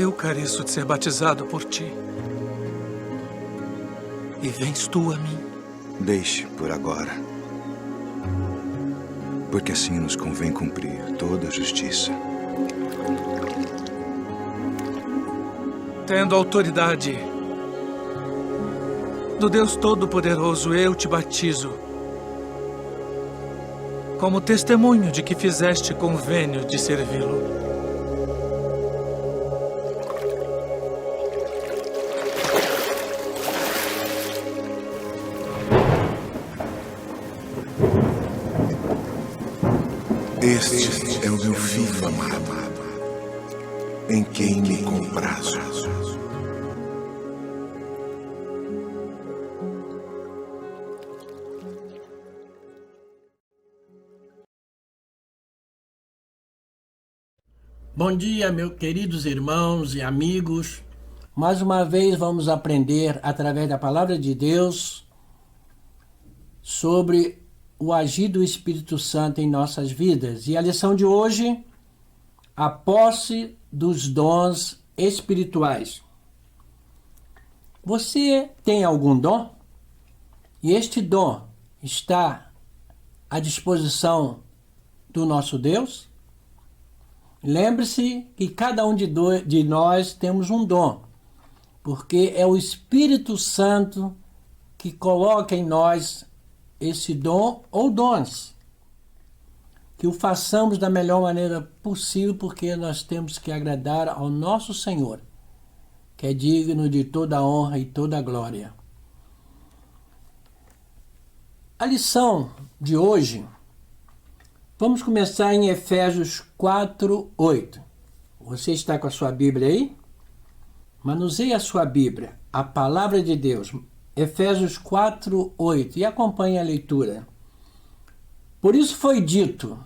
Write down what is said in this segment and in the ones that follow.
Eu careço de ser batizado por ti. E vens tu a mim. Deixe por agora. Porque assim nos convém cumprir toda a justiça. Tendo autoridade do Deus Todo-Poderoso, eu te batizo como testemunho de que fizeste convênio de servi-lo. Este é o meu filho amado, em quem me comprazo. Bom dia, meus queridos irmãos e amigos. Mais uma vez vamos aprender, através da Palavra de Deus, sobre o agir do Espírito Santo em nossas vidas. E a lição de hoje, a posse dos dons espirituais. Você tem algum dom? E este dom está à disposição do nosso Deus? Lembre-se que cada um de nós temos um dom, porque é o Espírito Santo que coloca em nós esse dom ou dons. Que o façamos da melhor maneira possível, porque nós temos que agradar ao nosso Senhor, que é digno de toda a honra e toda a glória. A lição de hoje, vamos começar em Efésios 4:8. Você está com a sua Bíblia aí? Manuseie a sua Bíblia, a Palavra de Deus, Efésios 4:8, e acompanhe a leitura. Por isso foi dito: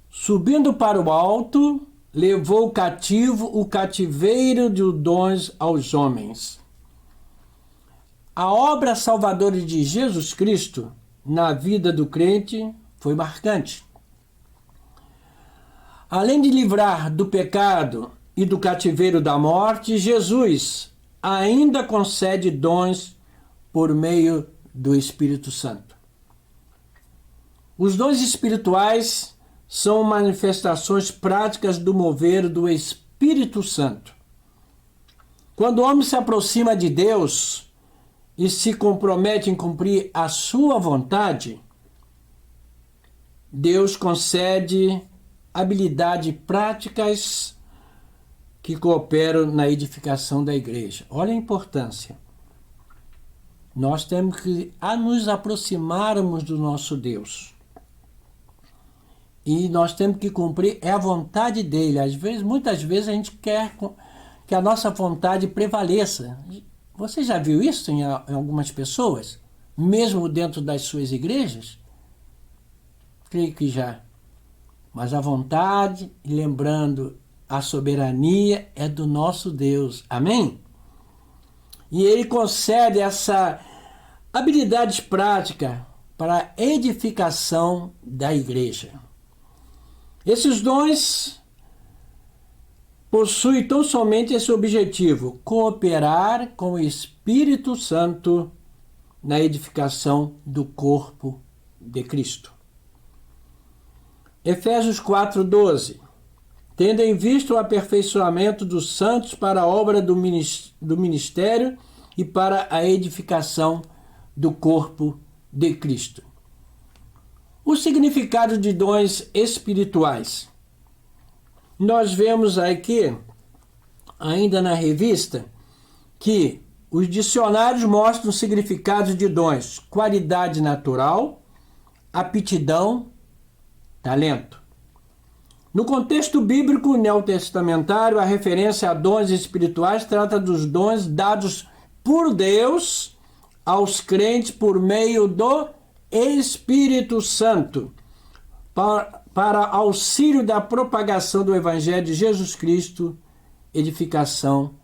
subindo para o alto, levou cativo o cativeiro de dons aos homens. A obra salvadora de Jesus Cristo na vida do crente foi marcante. Além de livrar do pecado e do cativeiro da morte, Jesus ainda concede dons por meio do Espírito Santo. Os dons espirituais são manifestações práticas do mover do Espírito Santo. Quando o homem se aproxima de Deus e se compromete em cumprir a sua vontade, Deus concede habilidades práticas que cooperam na edificação da igreja. Olha a importância. Nós temos que nos aproximarmos do nosso Deus. E nós temos que cumprir a vontade dele. Muitas vezes a gente quer que a nossa vontade prevaleça. Você já viu isso em algumas pessoas? Mesmo dentro das suas igrejas? Creio que já. Mas a vontade, lembrando, a soberania é do nosso Deus. Amém? E ele concede essa habilidade prática para a edificação da igreja. Esses dons possuem tão somente esse objetivo: cooperar com o Espírito Santo na edificação do corpo de Cristo. Efésios 4:12. Tendo em vista o aperfeiçoamento dos santos para a obra do ministério e para a edificação do corpo de Cristo. O significado de dons espirituais. Nós vemos aqui, ainda na revista, que os dicionários mostram o significado de dons: qualidade natural, aptidão, talento. No contexto bíblico neotestamentário, a referência a dons espirituais trata dos dons dados por Deus aos crentes por meio do Espírito Santo, para auxílio da propagação do Evangelho de Jesus Cristo, edificação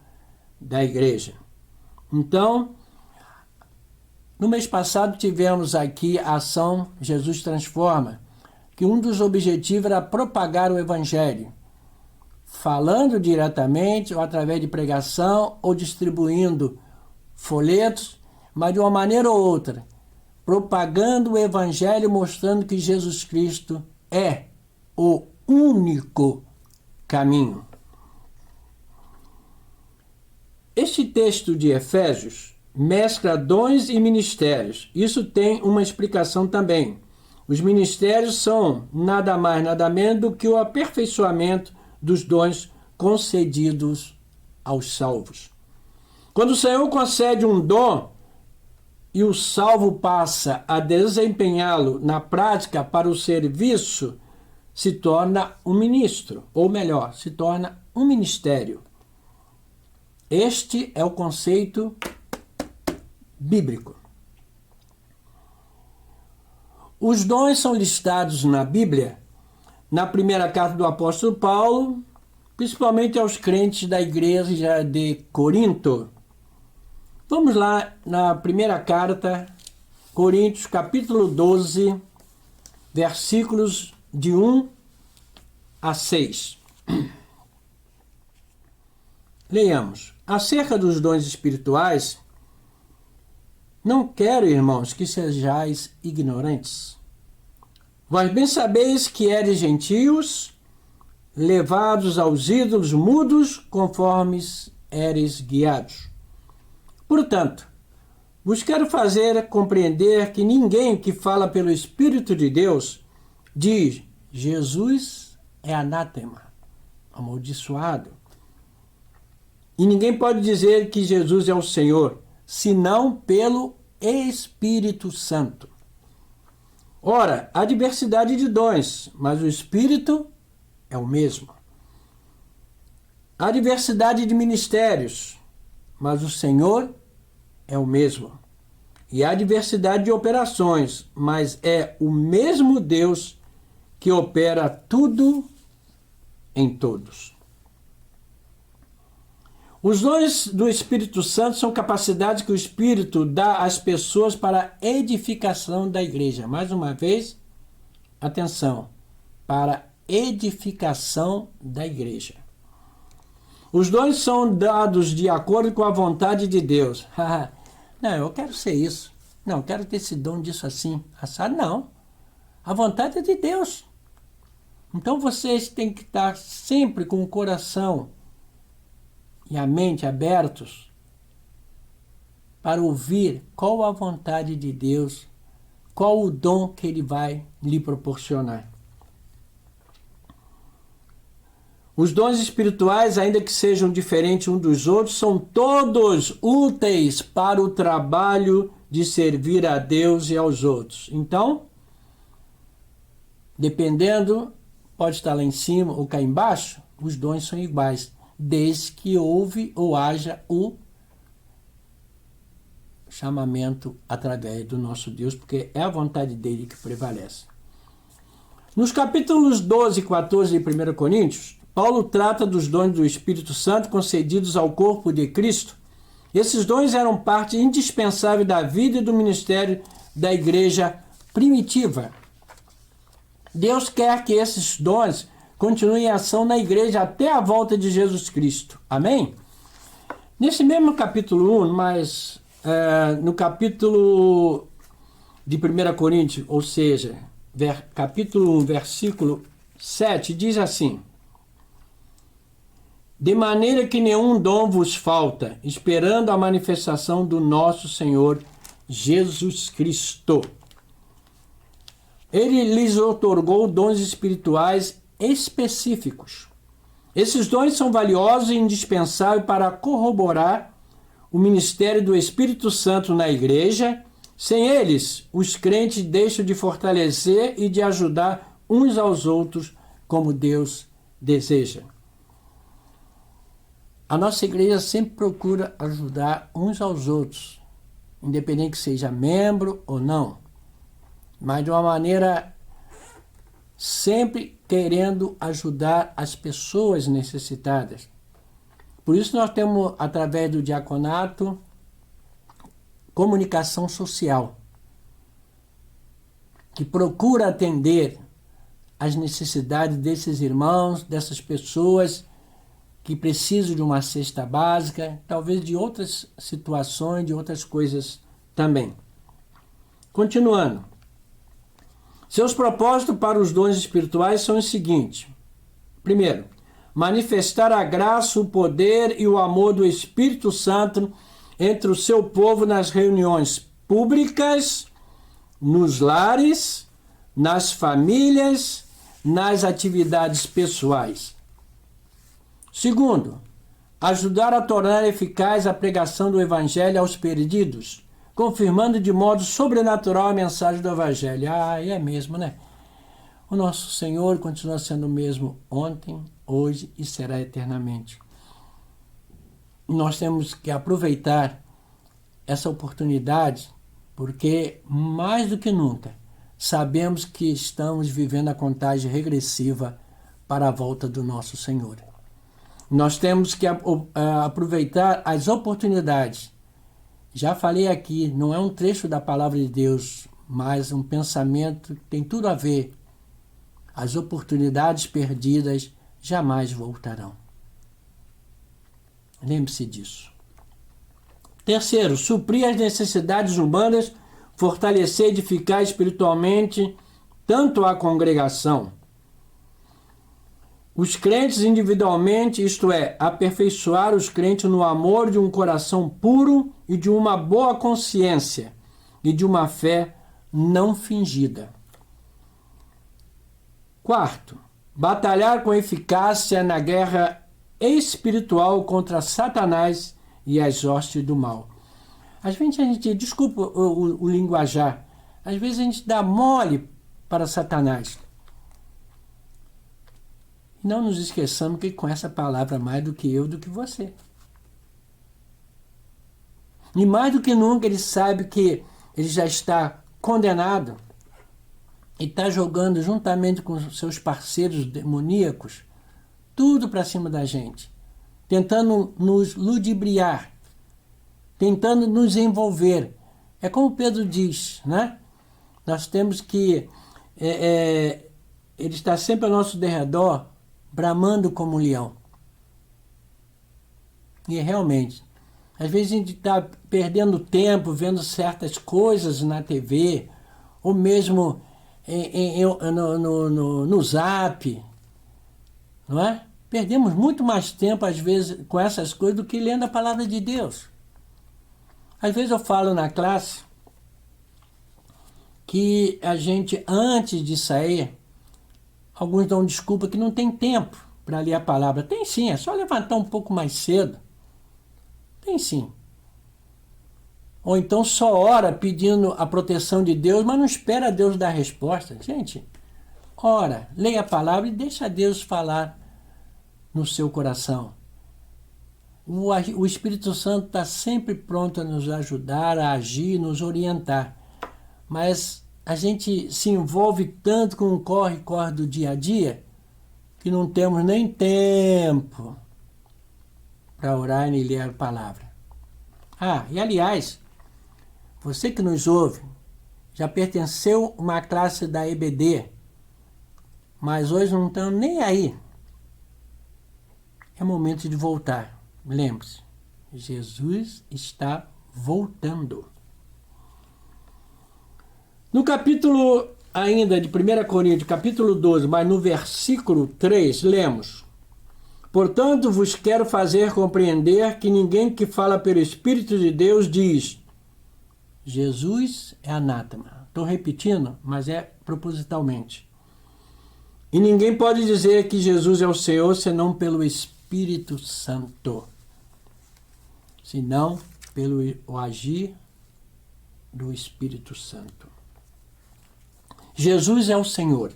da igreja. Então, no mês passado tivemos aqui a ação Jesus Transforma, que um dos objetivos era propagar o Evangelho, falando diretamente, ou através de pregação, ou distribuindo folhetos, mas de uma maneira ou outra, propagando o Evangelho, mostrando que Jesus Cristo é o único caminho. Este texto de Efésios mescla dons e ministérios. Isso tem uma explicação também. Os ministérios são nada mais, nada menos do que o aperfeiçoamento dos dons concedidos aos salvos. Quando o Senhor concede um dom e o salvo passa a desempenhá-lo na prática para o serviço, se torna um ministro, ou melhor, se torna um ministério. Este é o conceito bíblico. Os dons são listados na Bíblia, na primeira carta do apóstolo Paulo, principalmente aos crentes da igreja de Corinto. Vamos lá na primeira carta, Coríntios, capítulo 12, versículos de 1 a 6. Leiamos. Acerca dos dons espirituais, não quero, irmãos, que sejais ignorantes. Vós bem sabeis que eres gentios, levados aos ídolos mudos, conforme eres guiados. Portanto, vos quero fazer compreender que ninguém que fala pelo Espírito de Deus diz: Jesus é anátema, amaldiçoado. E ninguém pode dizer que Jesus é o Senhor, senão pelo Espírito Santo. Ora, há diversidade de dons, mas o Espírito é o mesmo. Há diversidade de ministérios, mas o Senhor é o mesmo. E há diversidade de operações, mas é o mesmo Deus que opera tudo em todos. Os dons do Espírito Santo são capacidades que o Espírito dá às pessoas para a edificação da igreja. Mais uma vez, atenção, para edificação da igreja. Os dons são dados de acordo com a vontade de Deus. Não, eu quero ser isso. Não, eu quero ter esse dom disso assim. Assado, não. A vontade é de Deus. Então vocês têm que estar sempre com o coração e a mente abertos para ouvir qual a vontade de Deus, qual o dom que Ele vai lhe proporcionar. Os dons espirituais, ainda que sejam diferentes uns dos outros, são todos úteis para o trabalho de servir a Deus e aos outros. Então, dependendo, pode estar lá em cima ou cá embaixo, os dons são iguais, desde que houve ou haja o chamamento através do nosso Deus, porque é a vontade dele que prevalece. Nos capítulos 12 e 14 de 1 Coríntios, Paulo trata dos dons do Espírito Santo concedidos ao corpo de Cristo. Esses dons eram parte indispensável da vida e do ministério da igreja primitiva. Deus quer que esses dons continuem em ação na igreja até a volta de Jesus Cristo. Amém? Nesse mesmo capítulo 1, mas no capítulo de 1 Coríntios, ou seja, capítulo 1, versículo 7, diz assim: de maneira que nenhum dom vos falta, esperando a manifestação do nosso Senhor Jesus Cristo. Ele lhes outorgou dons espirituais específicos. Esses dons são valiosos e indispensáveis para corroborar o ministério do Espírito Santo na igreja. Sem eles, os crentes deixam de fortalecer e de ajudar uns aos outros como Deus deseja. A nossa igreja sempre procura ajudar uns aos outros, independente que seja membro ou não, mas de uma maneira sempre querendo ajudar as pessoas necessitadas. Por isso nós temos, através do diaconato, comunicação social, que procura atender as necessidades desses irmãos, dessas pessoas que precisam de uma cesta básica, talvez de outras situações, de outras coisas também. Continuando. Seus propósitos para os dons espirituais são os seguintes. Primeiro, manifestar a graça, o poder e o amor do Espírito Santo entre o seu povo nas reuniões públicas, nos lares, nas famílias, nas atividades pessoais. Segundo, ajudar a tornar eficaz a pregação do Evangelho aos perdidos, confirmando de modo sobrenatural a mensagem do Evangelho. É mesmo, né? O nosso Senhor continua sendo o mesmo ontem, hoje e será eternamente. Nós temos que aproveitar essa oportunidade, porque mais do que nunca sabemos que estamos vivendo a contagem regressiva para a volta do nosso Senhor. Nós temos que aproveitar as oportunidades. Já falei aqui, não é um trecho da palavra de Deus, mas um pensamento que tem tudo a ver. As oportunidades perdidas jamais voltarão. Lembre-se disso. Terceiro, suprir as necessidades humanas, fortalecer e edificar espiritualmente tanto a congregação, os crentes individualmente, isto é, aperfeiçoar os crentes no amor de um coração puro e de uma boa consciência e de uma fé não fingida. Quarto, batalhar com eficácia na guerra espiritual contra Satanás e as hostes do mal. Às vezes a gente, desculpa o linguajar, às vezes a gente dá mole para Satanás. E não nos esqueçamos que ele conhece a palavra mais do que eu, do que você. E mais do que nunca ele sabe que ele já está condenado e está jogando juntamente com seus parceiros demoníacos tudo para cima da gente, tentando nos ludibriar, tentando nos envolver. É como Pedro diz, né? Nós temos que... ele está sempre ao nosso derredor, bramando como um leão. E realmente, às vezes a gente está perdendo tempo vendo certas coisas na TV, ou mesmo no Zap, não é? Perdemos muito mais tempo, às vezes, com essas coisas do que lendo a palavra de Deus. Às vezes eu falo na classe que a gente, antes de sair, alguns dão desculpa que não tem tempo para ler a palavra. Tem sim, é só levantar um pouco mais cedo. Tem sim. Ou então só ora pedindo a proteção de Deus, mas não espera Deus dar resposta. Gente, ora, leia a palavra e deixa Deus falar no seu coração. O Espírito Santo está sempre pronto a nos ajudar, a agir, nos orientar. Mas a gente se envolve tanto com o corre-corre do dia a dia que não temos nem tempo para orar e ler a palavra. E aliás, você que nos ouve, já pertenceu a uma classe da EBD, mas hoje não estão nem aí. É momento de voltar. Lembre-se, Jesus está voltando. No capítulo ainda de 1 Coríntios, capítulo 12, mas no versículo 3, lemos: Portanto, vos quero fazer compreender que ninguém que fala pelo Espírito de Deus diz Jesus é anátema. Estou repetindo, mas é propositalmente. E ninguém pode dizer que Jesus é o Senhor senão pelo Espírito Santo, senão pelo agir do Espírito Santo. Jesus é o Senhor.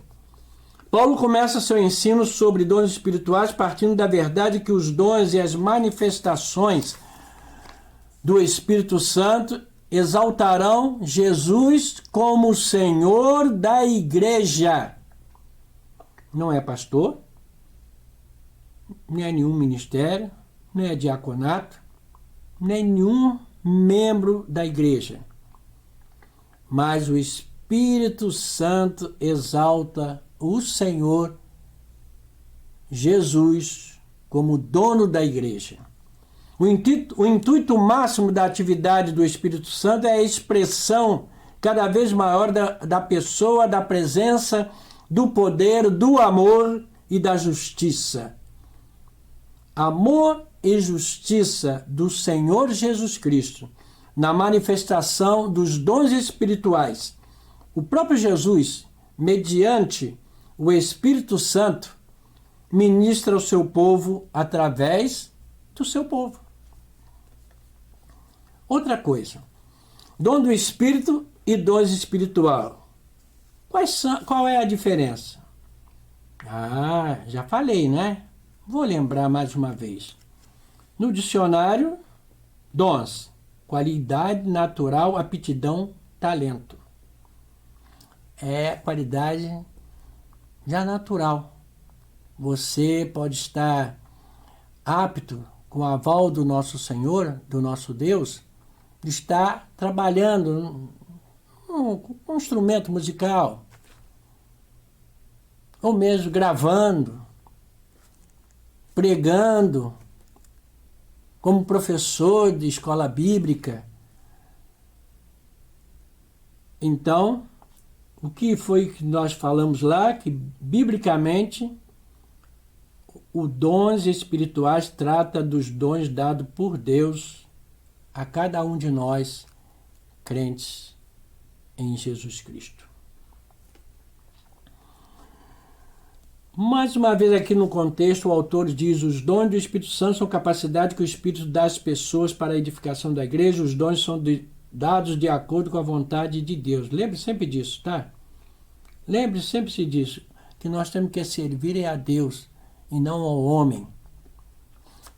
Paulo começa seu ensino sobre dons espirituais partindo da verdade que os dons e as manifestações do Espírito Santo exaltarão Jesus como Senhor da igreja. Não é pastor, nem é nenhum ministério, nem é diaconato, nem nenhum membro da igreja. Mas o Espírito Santo exalta o Senhor Jesus como dono da igreja. O intuito máximo da atividade do Espírito Santo é a expressão cada vez maior da pessoa, da presença, do poder, do amor e da justiça. Amor e justiça do Senhor Jesus Cristo na manifestação dos dons espirituais. O próprio Jesus, mediante o Espírito Santo, ministra ao seu povo através do seu povo. Outra coisa, dom do Espírito e dons espiritual. Qual é a diferença? Já falei, né? Vou lembrar mais uma vez. No dicionário, dons, qualidade natural, aptidão, talento. É qualidade já natural. Você pode estar apto, com o aval do nosso Senhor, do nosso Deus, de estar trabalhando um instrumento musical, ou mesmo gravando, pregando, como professor de escola bíblica. Então, o que foi que nós falamos lá? Que, biblicamente, os dons espirituais trata dos dons dados por Deus a cada um de nós, crentes em Jesus Cristo. Mais uma vez aqui no contexto, o autor diz: os dons do Espírito Santo são capacidade que o Espírito dá às pessoas para a edificação da igreja. Os dons são dados de acordo com a vontade de Deus. Lembre sempre disso, tá? Lembre sempre disso, que nós temos que servir a Deus e não ao homem.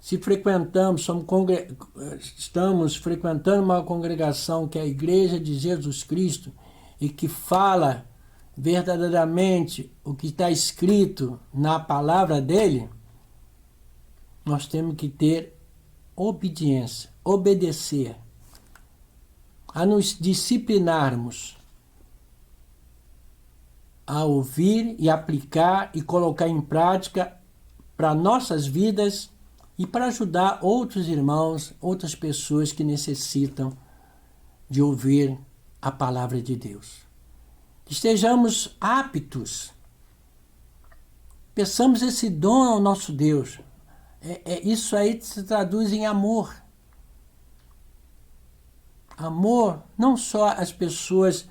Se frequentamos, estamos frequentando uma congregação que é a Igreja de Jesus Cristo e que fala verdadeiramente o que está escrito na palavra dele, nós temos que ter obediência, obedecer, a nos disciplinarmos, a ouvir e aplicar e colocar em prática para nossas vidas e para ajudar outros irmãos, outras pessoas que necessitam de ouvir a palavra de Deus. Estejamos aptos, peçamos esse dom ao nosso Deus. Isso aí se traduz em amor. Amor, não só as pessoas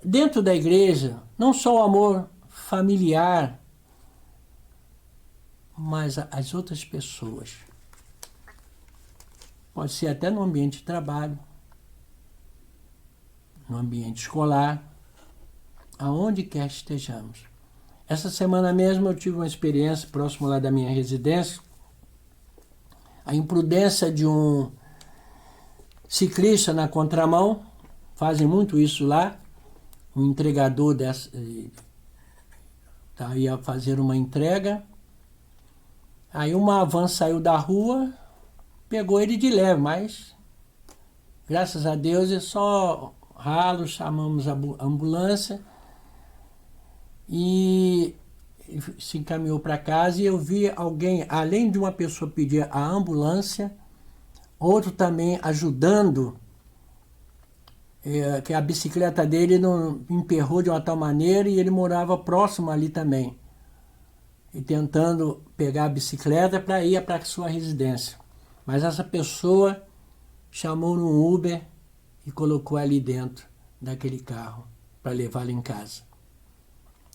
dentro da igreja, não só o amor familiar, mas as outras pessoas. Pode ser até no ambiente de trabalho, no ambiente escolar, aonde quer que estejamos. Essa semana mesmo eu tive uma experiência próximo lá da minha residência. A imprudência de um ciclista na contramão, fazem muito isso lá. Um entregador ia fazer uma entrega. Aí uma van saiu da rua, pegou ele de leve, mas graças a Deus é só ralo, chamamos a ambulância e se encaminhou para casa. E eu vi alguém, além de uma pessoa pedir a ambulância, outro também ajudando, que a bicicleta dele não emperrou de uma tal maneira e ele morava próximo ali também, e tentando pegar a bicicleta para ir para a sua residência. Mas essa pessoa chamou no Uber e colocou ali dentro daquele carro para levá-lo em casa.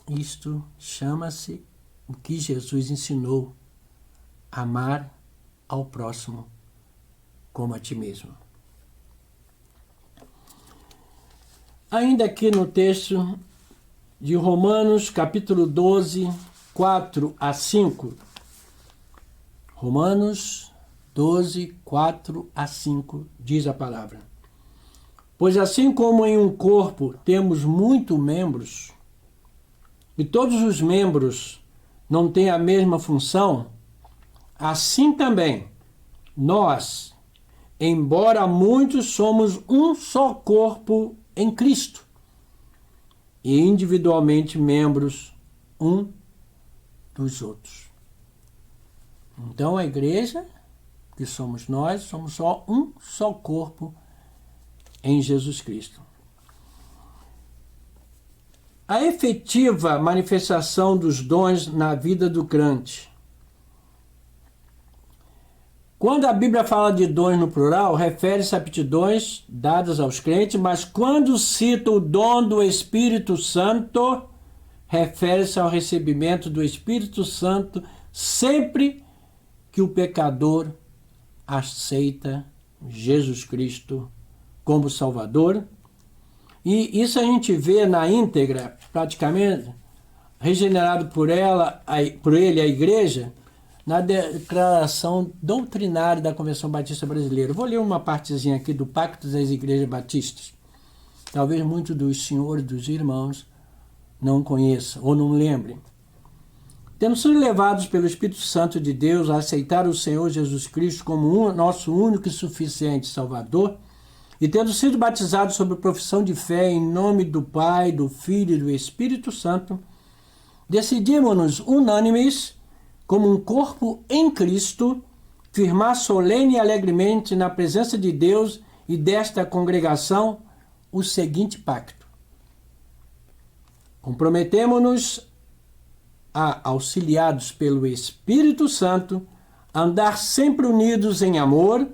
Isto chama-se o que Jesus ensinou: amar ao próximo como a ti mesmo. Ainda aqui no texto de Romanos, capítulo 12, 4 a 5. Romanos 12, 4 a 5, diz a palavra: pois assim como em um corpo temos muitos membros, e todos os membros não têm a mesma função, assim também nós, embora muitos, somos um só corpo em Cristo, e individualmente membros um dos outros. Então a igreja, que somos nós, somos só um só corpo em Jesus Cristo. A efetiva manifestação dos dons na vida do crente. Quando a Bíblia fala de dons no plural, refere-se a aptidões dadas aos crentes, mas quando cita o dom do Espírito Santo, refere-se ao recebimento do Espírito Santo sempre que o pecador aceita Jesus Cristo como Salvador. E isso a gente vê na íntegra, praticamente, regenerado por ele, a igreja, na declaração doutrinária da Convenção Batista Brasileira. Vou ler uma partezinha aqui do Pacto das Igrejas Batistas. Talvez muitos dos senhores, dos irmãos, não conheçam ou não lembrem. Tendo sido levados pelo Espírito Santo de Deus a aceitar o Senhor Jesus Cristo como nosso único e suficiente Salvador, e tendo sido batizados sob a profissão de fé em nome do Pai, do Filho e do Espírito Santo, decidimos-nos unânimes, como um corpo em Cristo, firmar solene e alegremente na presença de Deus e desta congregação o seguinte pacto. Comprometemo-nos a, auxiliados pelo Espírito Santo, andar sempre unidos em amor,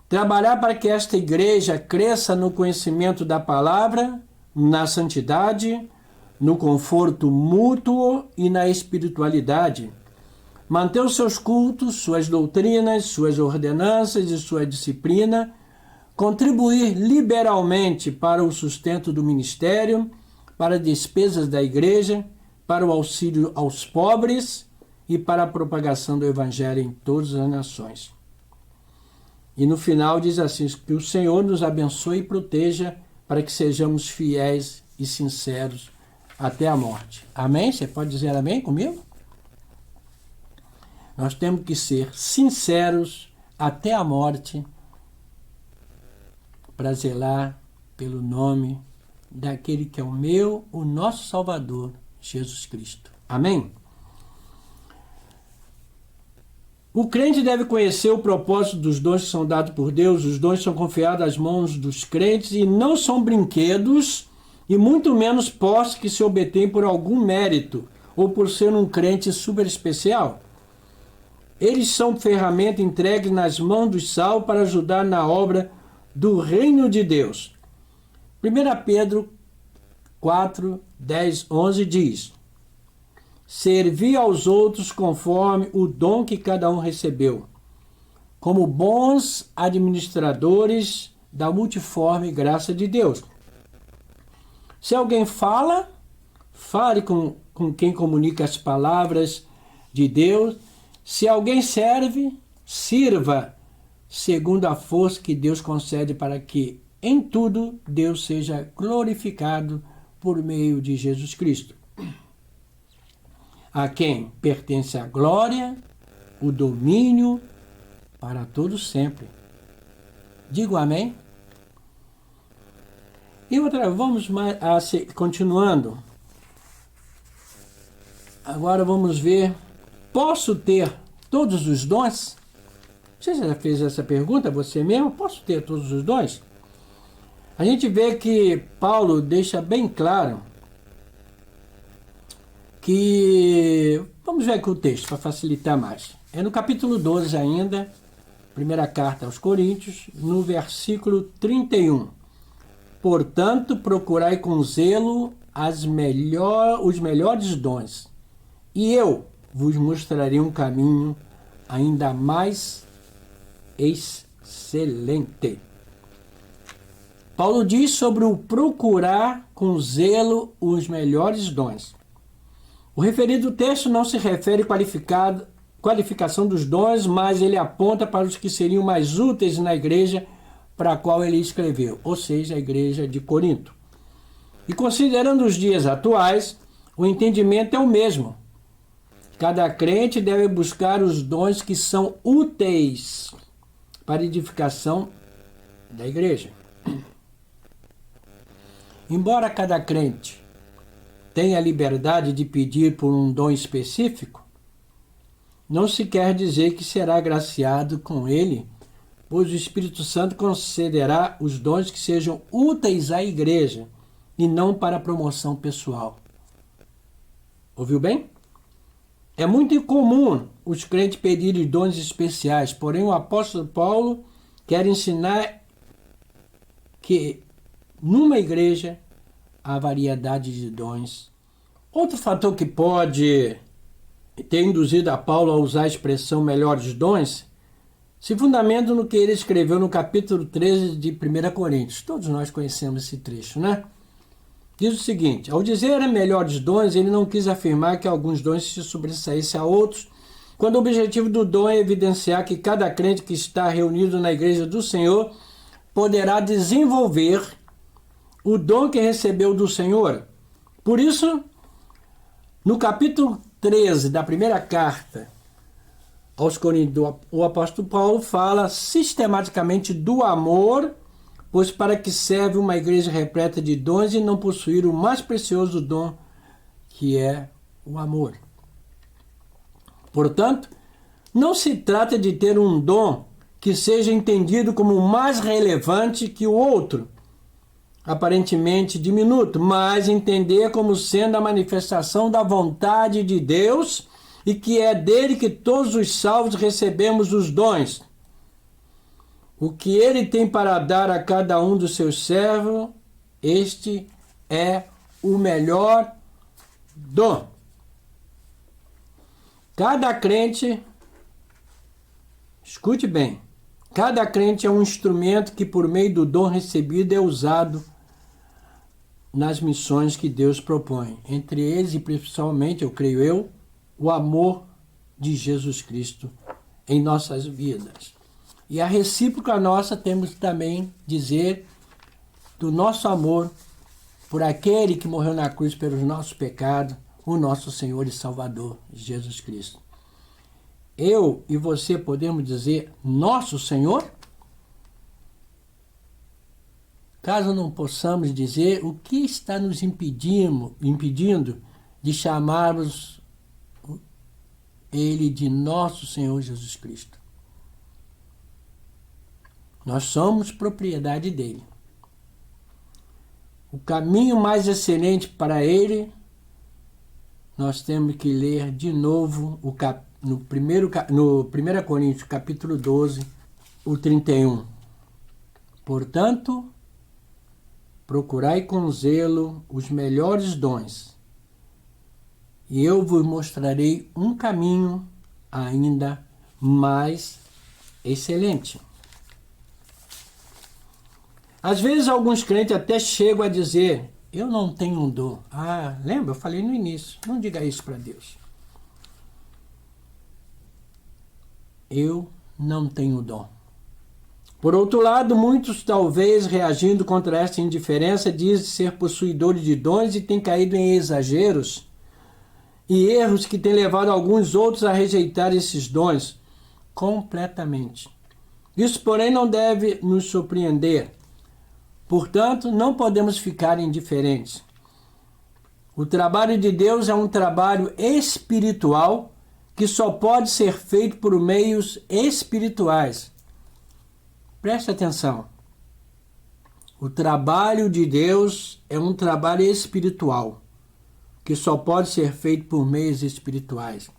trabalhar para que esta igreja cresça no conhecimento da palavra, na santidade, no conforto mútuo e na espiritualidade, manter os seus cultos, suas doutrinas, suas ordenanças e sua disciplina, contribuir liberalmente para o sustento do ministério, para despesas da igreja, para o auxílio aos pobres e para a propagação do evangelho em todas as nações. E no final diz assim, que o Senhor nos abençoe e proteja para que sejamos fiéis e sinceros até a morte. Amém? Você pode dizer amém comigo? Nós temos que ser sinceros até a morte para zelar pelo nome daquele que é o nosso Salvador, Jesus Cristo. Amém? O crente deve conhecer o propósito dos dons que são dados por Deus. Os dons são confiados às mãos dos crentes e não são brinquedos e muito menos posse que se obtém por algum mérito ou por ser um crente super especial. Eles são ferramenta entregues nas mãos dos salvos para ajudar na obra do reino de Deus. 1 Pedro 4, 10, 11 diz: servi aos outros conforme o dom que cada um recebeu, como bons administradores da multiforme graça de Deus. Se alguém fale com quem comunica as palavras de Deus. Se alguém serve, sirva segundo a força que Deus concede para que em tudo Deus seja glorificado por meio de Jesus Cristo, a quem pertence a glória, o domínio para todos sempre. Digo amém. E outra, vamos continuando. Agora vamos ver, posso ter todos os dons? Você já fez essa pergunta a você mesmo? Posso ter todos os dons? A gente vê que Paulo deixa bem claro que... Vamos ver aqui o texto para facilitar mais. É no capítulo 12 ainda, primeira carta aos Coríntios, no versículo 31. Portanto, procurai com zelo os melhores dons, e eu vos mostrarei um caminho ainda mais excelente. Paulo diz sobre o procurar com zelo os melhores dons. O referido texto não se refere à qualificação dos dons, mas ele aponta para os que seriam mais úteis na igreja para a qual ele escreveu, ou seja, a igreja de Corinto. E considerando os dias atuais, o entendimento é o mesmo. Cada crente deve buscar os dons que são úteis para a edificação da igreja. Embora cada crente tenha a liberdade de pedir por um dom específico, não se quer dizer que será agraciado com ele, pois o Espírito Santo concederá os dons que sejam úteis à igreja e não para promoção pessoal. Ouviu bem? É muito incomum os crentes pedirem dons especiais, porém o apóstolo Paulo quer ensinar que numa igreja há variedade de dons. Outro fator que pode ter induzido a Paulo a usar a expressão melhores dons se fundamenta no que ele escreveu no capítulo 13 de 1 Coríntios. Todos nós conhecemos esse trecho, né? Diz o seguinte: ao dizer melhores dons, ele não quis afirmar que alguns dons se sobressaíssem a outros, quando o objetivo do dom é evidenciar que cada crente que está reunido na igreja do Senhor poderá desenvolver o dom que recebeu do Senhor. Por isso, no capítulo 13 da primeira carta aos Coríntios, o apóstolo Paulo fala sistematicamente do amor, pois para que serve uma igreja repleta de dons e não possuir o mais precioso dom, que é o amor. Portanto, não se trata de ter um dom que seja entendido como mais relevante que o outro, aparentemente diminuto, mas entender como sendo a manifestação da vontade de Deus e que é dele que todos os salvos recebemos os dons. O que ele tem para dar a cada um dos seus servos, este é o melhor dom. Cada crente, escute bem, cada crente é um instrumento que por meio do dom recebido é usado nas missões que Deus propõe. Entre eles, e principalmente, eu creio eu, o amor de Jesus Cristo em nossas vidas. E a recíproca nossa temos também dizer do nosso amor por aquele que morreu na cruz pelos nossos pecados, o nosso Senhor e Salvador, Jesus Cristo. Eu e você podemos dizer nosso Senhor? Caso não possamos dizer, o que está nos impedindo de chamarmos Ele de nosso Senhor Jesus Cristo? Nós somos propriedade dele. O caminho mais excelente para ele, nós temos que ler de novo no 1 Coríntios, capítulo 12, o 31. Portanto, procurai com zelo os melhores dons, e eu vos mostrarei um caminho ainda mais excelente. Às vezes alguns crentes até chegam a dizer, eu não tenho um dom. Ah, lembra? Eu falei no início, não diga isso para Deus. Eu não tenho dom. Por outro lado, muitos talvez reagindo contra essa indiferença dizem ser possuidores de dons e têm caído em exageros e erros que têm levado alguns outros a rejeitar esses dons completamente. Isso, porém, não deve nos surpreender. Portanto, não podemos ficar indiferentes. O trabalho de Deus é um trabalho espiritual que só pode ser feito por meios espirituais. Preste atenção. O trabalho de Deus é um trabalho espiritual que só pode ser feito por meios espirituais.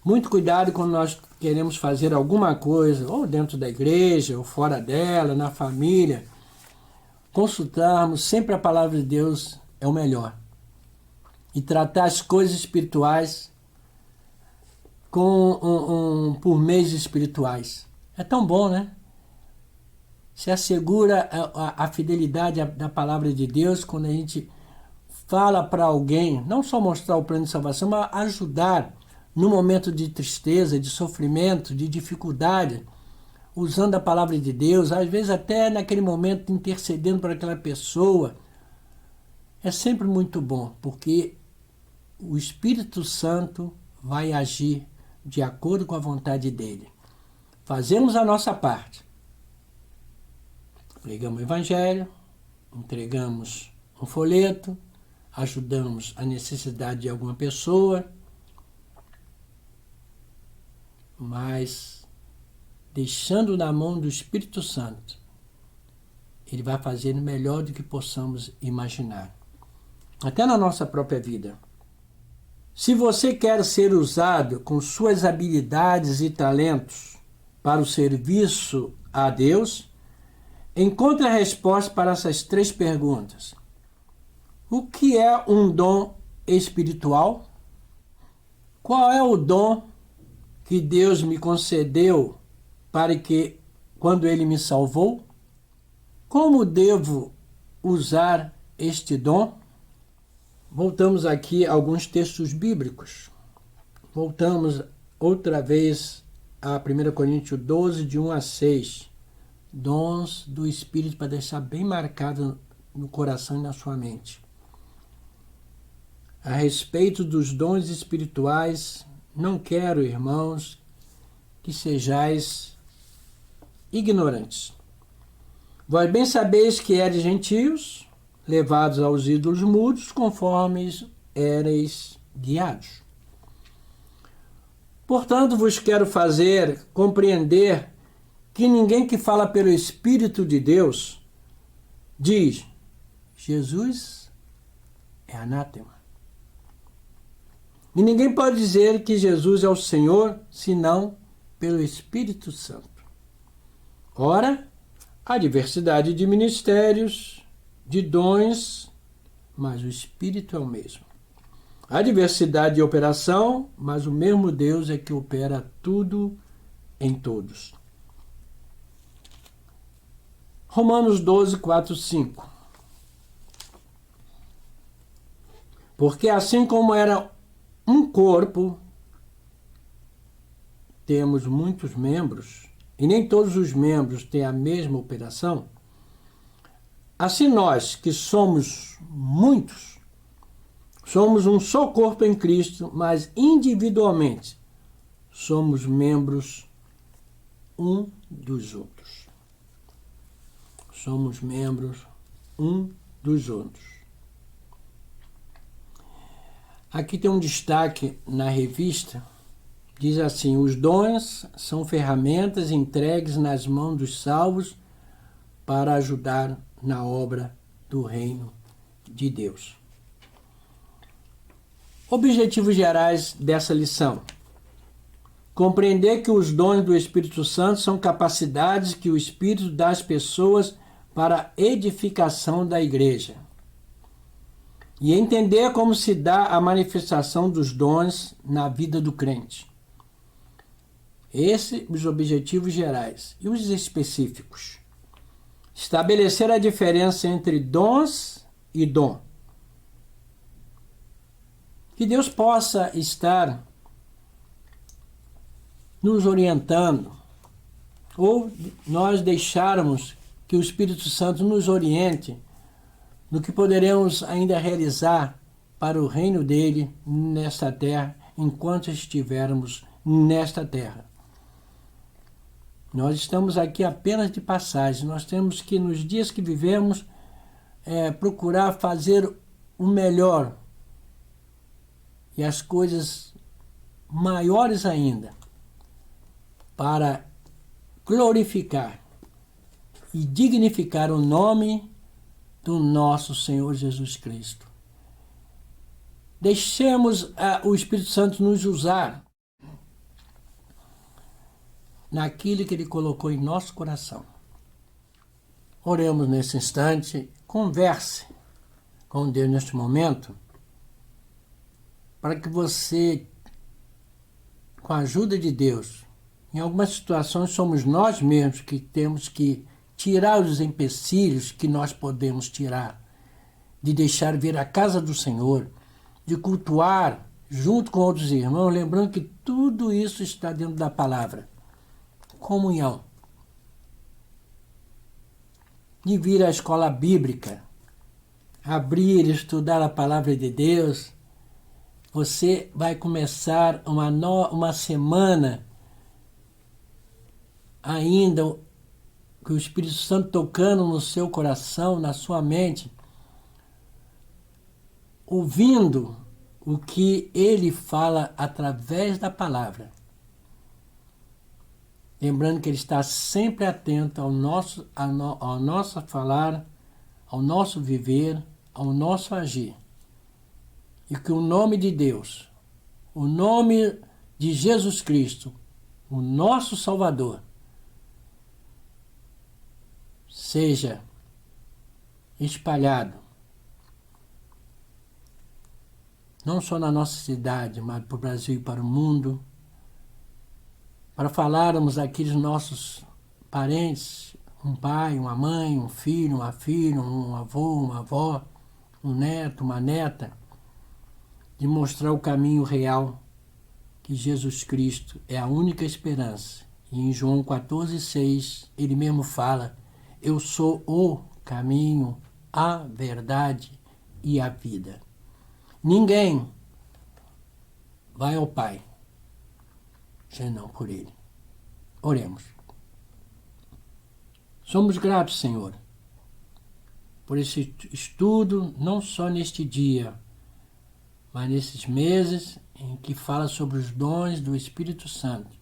Muito cuidado quando nós queremos fazer alguma coisa, ou dentro da igreja, ou fora dela, na família. Consultarmos sempre a palavra de Deus é o melhor. E tratar as coisas espirituais por meios espirituais. É tão bom, né? Se assegura a fidelidade da palavra de Deus quando a gente fala para alguém, não só mostrar o plano de salvação, mas ajudar no momento de tristeza, de sofrimento, de dificuldade, usando a palavra de Deus, às vezes até naquele momento intercedendo por aquela pessoa. É sempre muito bom, porque o Espírito Santo vai agir de acordo com a vontade dele. Fazemos a nossa parte. Pregamos o Evangelho, entregamos um folheto, ajudamos a necessidade de alguma pessoa. mas deixando na mão do Espírito Santo, Ele vai fazer melhor do que possamos imaginar. Até na nossa própria vida. Se você quer ser usado com suas habilidades e talentos para o serviço a Deus, encontre a resposta para essas 3 perguntas. O que é um dom espiritual? Qual é o dom que Deus me concedeu para que, quando Ele me salvou? Como devo usar este dom? Voltamos aqui a alguns textos bíblicos. Voltamos outra vez a 1 Coríntios 12, de 1 a 6. Dons do Espírito, para deixar bem marcado no coração e na sua mente. A respeito dos dons espirituais, não quero, irmãos, que sejais ignorantes. Vós bem sabeis que eres gentios, levados aos ídolos mudos, conforme éreis guiados. Portanto, vos quero fazer compreender que ninguém que fala pelo Espírito de Deus diz: Jesus é anátema. E ninguém pode dizer que Jesus é o Senhor, senão pelo Espírito Santo. Ora, há diversidade de ministérios, de dons, mas o Espírito é o mesmo. Há diversidade de operação, mas o mesmo Deus é que opera tudo em todos. Romanos 12, 4, 5. Porque assim como era um corpo, temos muitos membros, e nem todos os membros têm a mesma operação, assim nós, que somos muitos, somos um só corpo em Cristo, mas individualmente somos membros um dos outros. Somos membros um dos outros. Aqui tem um destaque na revista, diz assim: os dons são ferramentas entregues nas mãos dos salvos para ajudar na obra do reino de Deus. Objetivos gerais dessa lição: compreender que os dons do Espírito Santo são capacidades que o Espírito dá às pessoas para a edificação da igreja. E entender como se dá a manifestação dos dons na vida do crente. Esses os objetivos gerais. E os específicos? Estabelecer a diferença entre dons e dom. Que Deus possa estar nos orientando, ou nós deixarmos que o Espírito Santo nos oriente no que poderemos ainda realizar para o reino dele nesta terra, enquanto estivermos nesta terra. Nós estamos aqui apenas de passagem. Nós temos que, nos dias que vivemos, procurar fazer o melhor e as coisas maiores ainda para glorificar e dignificar o nome do nosso Senhor Jesus Cristo. Deixemos o Espírito Santo nos usar naquilo que Ele colocou em nosso coração. Oremos nesse instante, converse com Deus neste momento, para que você, com a ajuda de Deus, em algumas situações somos nós mesmos que temos que tirar os empecilhos que nós podemos tirar, de deixar vir a casa do Senhor, de cultuar junto com outros irmãos, lembrando que tudo isso está dentro da palavra. Comunhão. De vir à escola bíblica, abrir, estudar a palavra de Deus, você vai começar uma semana ainda que o Espírito Santo tocando no seu coração, na sua mente, ouvindo o que Ele fala através da palavra. lembrando que Ele está sempre atento ao nosso falar, ao nosso viver, ao nosso agir. E que o nome de Deus, o nome de Jesus Cristo, o nosso Salvador, seja espalhado, não só na nossa cidade, mas para o Brasil e para o mundo, para falarmos àqueles nossos parentes, um pai, uma mãe, um filho, uma filha, um avô, uma avó, um neto, uma neta, de mostrar o caminho real, que Jesus Cristo é a única esperança. E em João 14,6, ele mesmo fala: eu sou o caminho, a verdade e a vida. Ninguém vai ao Pai senão por Ele. Oremos. Somos gratos, Senhor, por esse estudo, não só neste dia, mas nesses meses em que fala sobre os dons do Espírito Santo.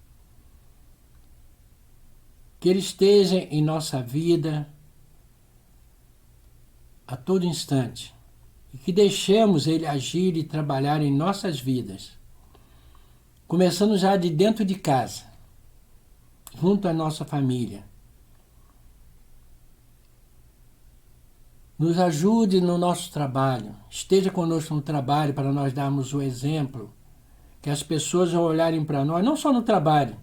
Que Ele esteja em nossa vida a todo instante e que deixemos Ele agir e trabalhar em nossas vidas, começando já de dentro de casa, junto à nossa família. Nos ajude no nosso trabalho, esteja conosco no trabalho para nós darmos o exemplo, que as pessoas ao olharem para nós, não só no trabalho,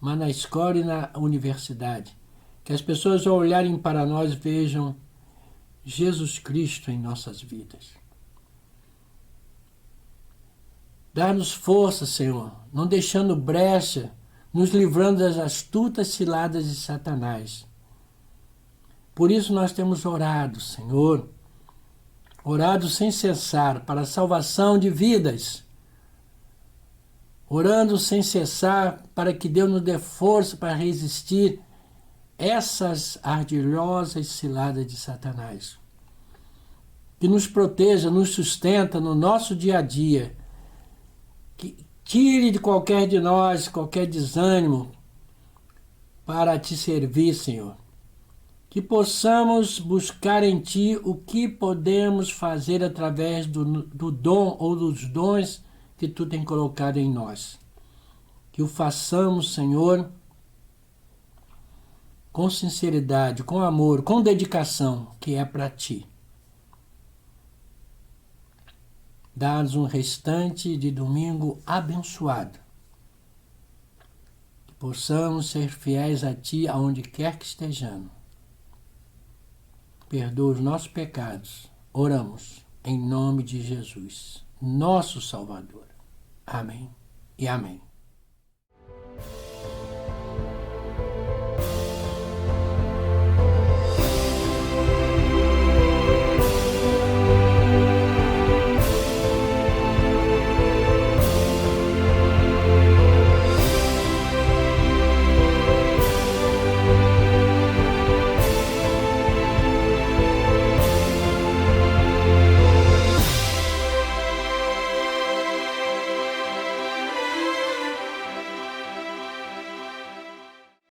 mas na escola e na universidade, que as pessoas ao olharem para nós vejam Jesus Cristo em nossas vidas. Dá-nos força, Senhor, não deixando brecha, nos livrando das astutas ciladas de Satanás. Por isso nós temos orado, Senhor, orado sem cessar para a salvação de vidas, orando sem cessar para que Deus nos dê força para resistir essas ardilhosas ciladas de Satanás. Que nos proteja, nos sustenta no nosso dia a dia, que tire de qualquer de nós qualquer desânimo para te servir, Senhor. Que possamos buscar em Ti o que podemos fazer através do dom ou dos dons que Tu tem colocado em nós. Que o façamos, Senhor, com sinceridade, com amor, com dedicação, que é para Ti. Dá-nos um restante de domingo abençoado. Que possamos ser fiéis a Ti aonde quer que estejamos. Perdoa os nossos pecados. Oramos em nome de Jesus, nosso Salvador. Amém e amém.